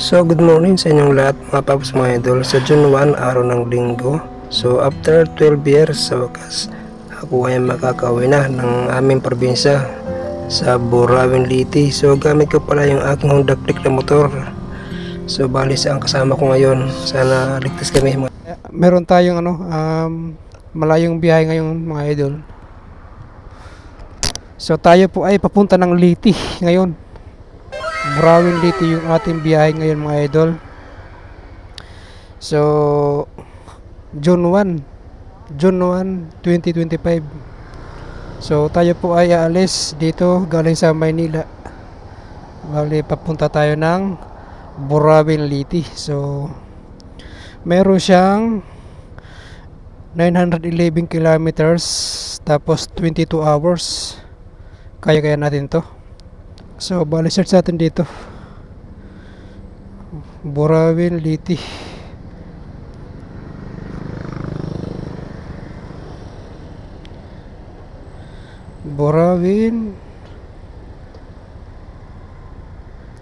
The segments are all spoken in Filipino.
So good morning sa inyong lahat mga paps mga idol. Sa June 1, araw ng linggo. So after 12 years sa wakas, ako ay makakauwi na ng aming probinsya sa Burawin, Liti. So gamit ko pala yung aking Honda Click na motor. So bali sa ang kasama ko ngayon. Sana ligtas kami. Meron tayong malayong biyahe ngayon mga idol. So tayo po ay papunta ng Liti ngayon. Burawin, Liti yung ating biyahe ngayon mga idol. So June 1, 2025. So tayo po ay aalis dito galing sa Maynila. Bali papunta tayo ng Burawin, Liti. So meron siyang 911 kilometers tapos 22 hours. Kaya natin to. So bali search natin dito Burawin, Liti. Burawin,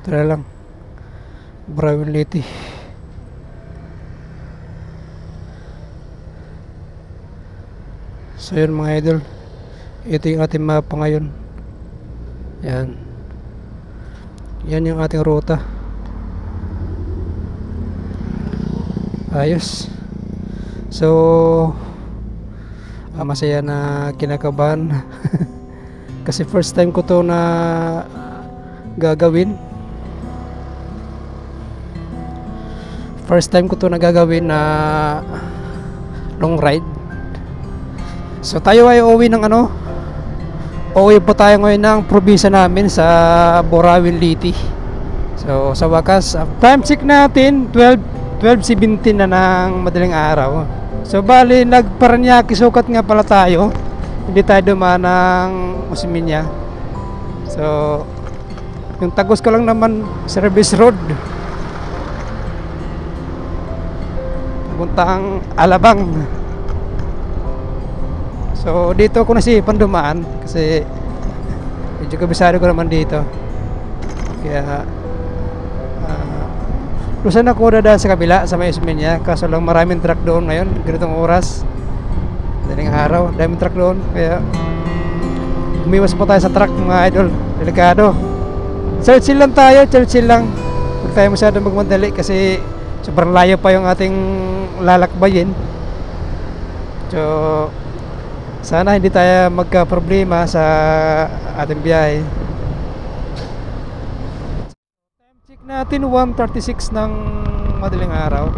tara lang, Burawin, Liti. So yun mga idol, ito yung ating mapa ngayon. Yan yung ating ruta. Ayos. So masaya na, kinakabahan kasi first time ko to na gagawin. Na long ride. So tayo ay uuwi ng uuwi po tayo ngayon ng probinsya namin sa Burawin, Liti. So sa wakas, time check natin 12:17 na ng madaling araw. So bali nagparanyaki sukat nga pala tayo. Hindi tayo dumaan ng Usiminya. So yung tagos ko lang naman service road puntang Alabang. So dito ako nasipan dumaan kasi medyo kabisado ko naman dito. Kaya lusan ako dadaan sa kabila sa may Usiminya, kaso lang maraming truck doon ngayon, ganitong oras, daling araw, daming truck doon. Kaya umiwas po tayo sa truck mga idol, delikado. Chill lang tayo, chill lang. Huwag tayo masyadong magmadali kasi sobrang layo pa yung ating lalakbayin. So sana hindi tayo magka-problema sa ating biyahe. Time check natin 1:36 ng madaling araw.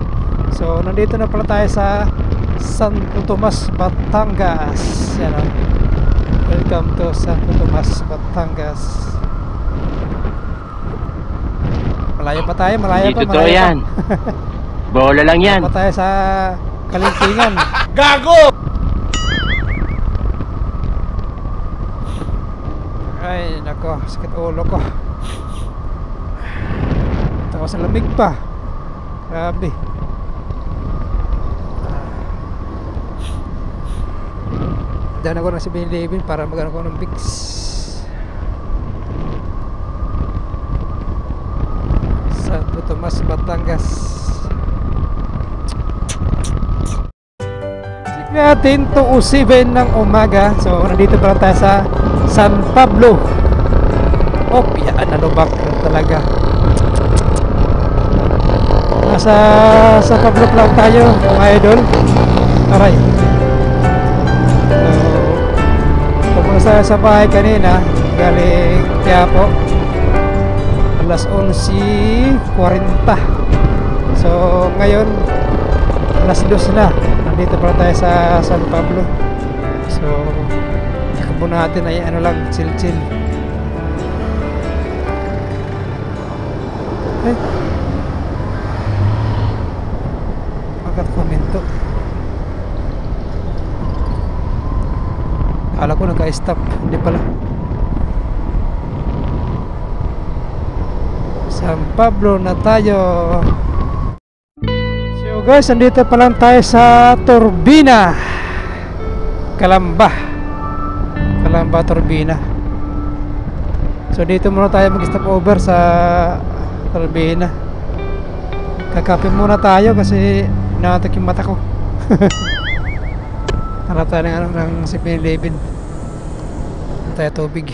So nandito na pala tayo sa Santo Tomas, Batangas. Yan o. Welcome to Santo Tomas, Batangas. Malayo pa tayo, malayo pa. Totoo yan. Bola lang yan. Pa tayo sa Kalintingan. Gago! Ay nako, sakit ulo ko. Tapos sa lamig pa. Grabe. Daan ako ng 7-Eleven para magano ko ng Vicks. Santo Tomas, Batangas. Check natin 2:07 ng umaga. So nandito pala tayo sa San Pablo. Oh, yan, nalubak talaga. Nasa San Pablo lang tayo, mga idol. Aray. Pumunta sa bahay kanina, galing Quiapo. Alas 11:40. So, ngayon, alas 2 na. Nandito pala tayo sa San Pablo. So, muna natin ay lang, chill. Ay, agad komento. Akala ko nagka-stop, hindi pala. San Pablo na tayo. So guys, andito pa lang tayo sa Turbina, Calamba, Turbina. So dito muna tayo mag-stop over sa Turbina. Kakape muna tayo kasi inaantok yung mata ko. Hanap tayo ng, ng 7-Eleven. Tayo tubig.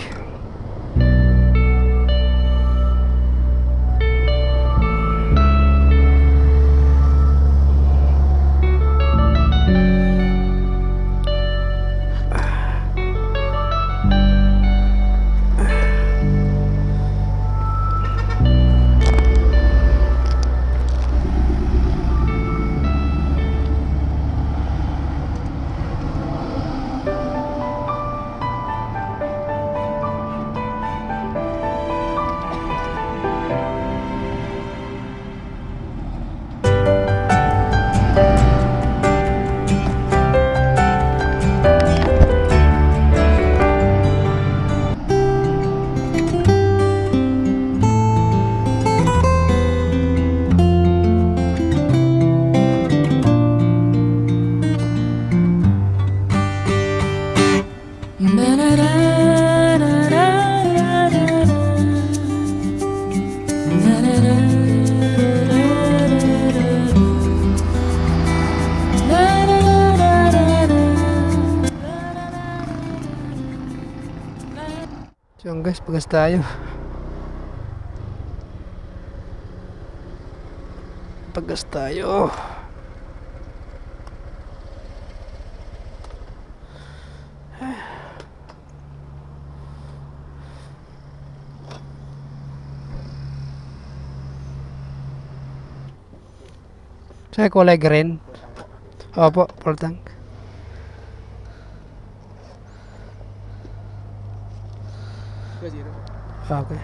So guys, pagas tayo. Pagas tayo. Saya kulay green. Opo, full tank. Okay.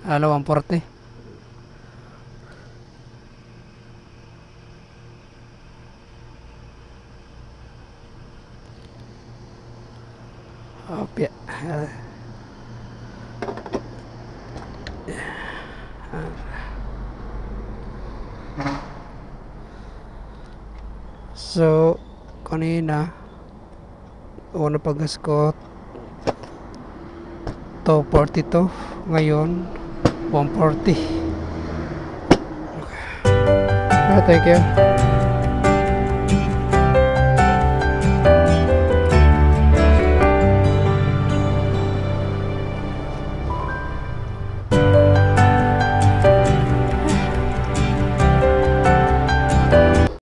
Halo 140. Opya. So, kanina una pagas ko 242, ngayon 140. Okay. Thank you.